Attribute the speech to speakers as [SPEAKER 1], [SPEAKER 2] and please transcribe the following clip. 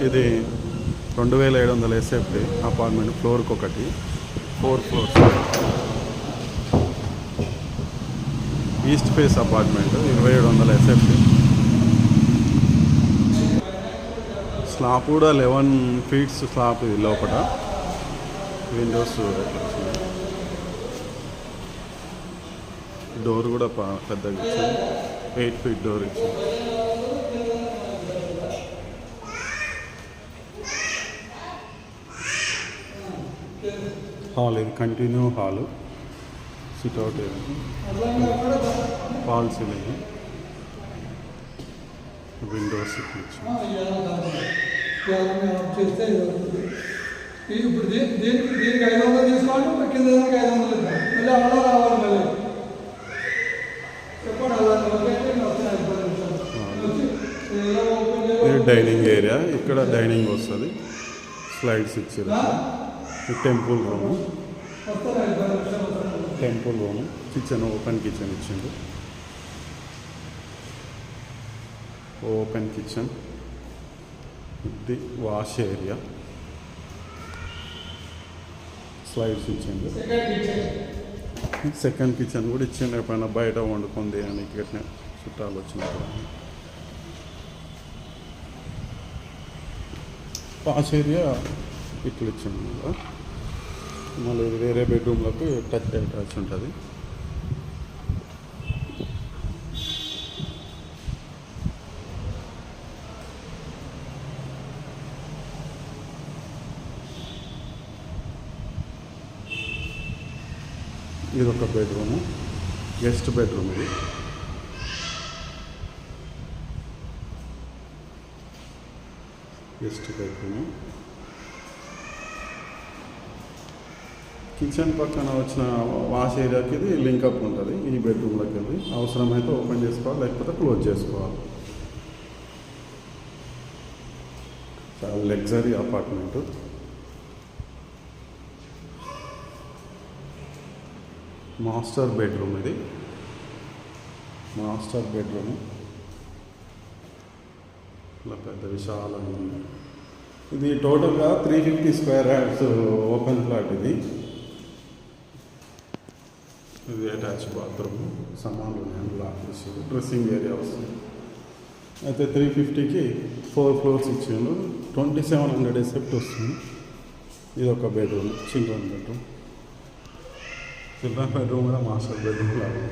[SPEAKER 1] ఇది 2700 SFT apartment, ఫ్లోర్కి ఒకటి, 4 floors. East face apartment 2700 SFT. Slab కూడా 11 ఫీట్స్ స్లాబ్ ఇది లోపల. విండోస్ డోర్ కూడా పెద్దగా ఇచ్చింది, 8 ఫీట్ డోర్ ఇచ్చింది. హాల్, ఇది continue hall, sit-out, fall ceiling, Windows ఇచ్చింది.
[SPEAKER 2] ఇప్పుడు దీనికి 500 తీసుకోవాలి, కింద 500 మళ్ళీ అలా రావాలి. మళ్ళీ
[SPEAKER 1] ఇది డైనింగ్ ఏరియా, ఇక్కడ డైనింగ్ వస్తుంది, స్లైడ్స్ ఇచ్చారు. Temple room, kitchen, open kitchen ఇచ్చిండు. ఓపెన్ కిచెన్, ఇది వాష్ ఏరియా, స్లైడ్స్ ఇచ్చిండు. సెకండ్ కిచెన్ కూడా ఇచ్చిండు, ఎప్పుడైనా బయట వండుకుంది అని ఇక్కడ చుట్టాలు వచ్చినప్పుడు. వాష్ ఏరియా ఇట్లా ఇచ్చింది. మళ్ళీ వేరే బెడ్రూమ్లకు అటాచ్ ఉంటుంది. ఇది ఒక బెడ్రూము, గెస్ట్ బెడ్రూమ్. ఇది గెస్ట్ బెడ్రూము. కిచెన్ పక్కన వచ్చిన వాష్ ఏరియాకి ఇది లింకప్ ఉంటుంది. ఈ బెడ్రూమ్లోకి వెళ్ళి అవసరమైతే ఓపెన్ చేసుకోవాలి, లేకపోతే క్లోజ్ చేసుకోవాలి. చాలా లగ్జరీ అపార్ట్మెంటు. మాస్టర్ బెడ్రూమ్, ఇది మాస్టర్ బెడ్రూమ్. ఇలా పెద్ద విశాలంగా ఉంది. ఇది టోటల్గా 350 స్క్వేర్ యార్డ్స్ ఓపెన్ ప్లాట్. ఇది అటాచ్ బాత్రూమ్, సమాన్లు హ్యాండిల్ ఆఫీస్, డ్రెస్సింగ్ ఏరియా వస్తుంది. అయితే 350కి 4 ఫ్లోర్స్ ఇచ్చిండు, 2700 ఎస్ఎఫ్టీ వస్తుంది. ఇది ఒక bedroom, children bedroom. Children bedroom కూడా మాస్టర్ బెడ్రూమ్ లాగా.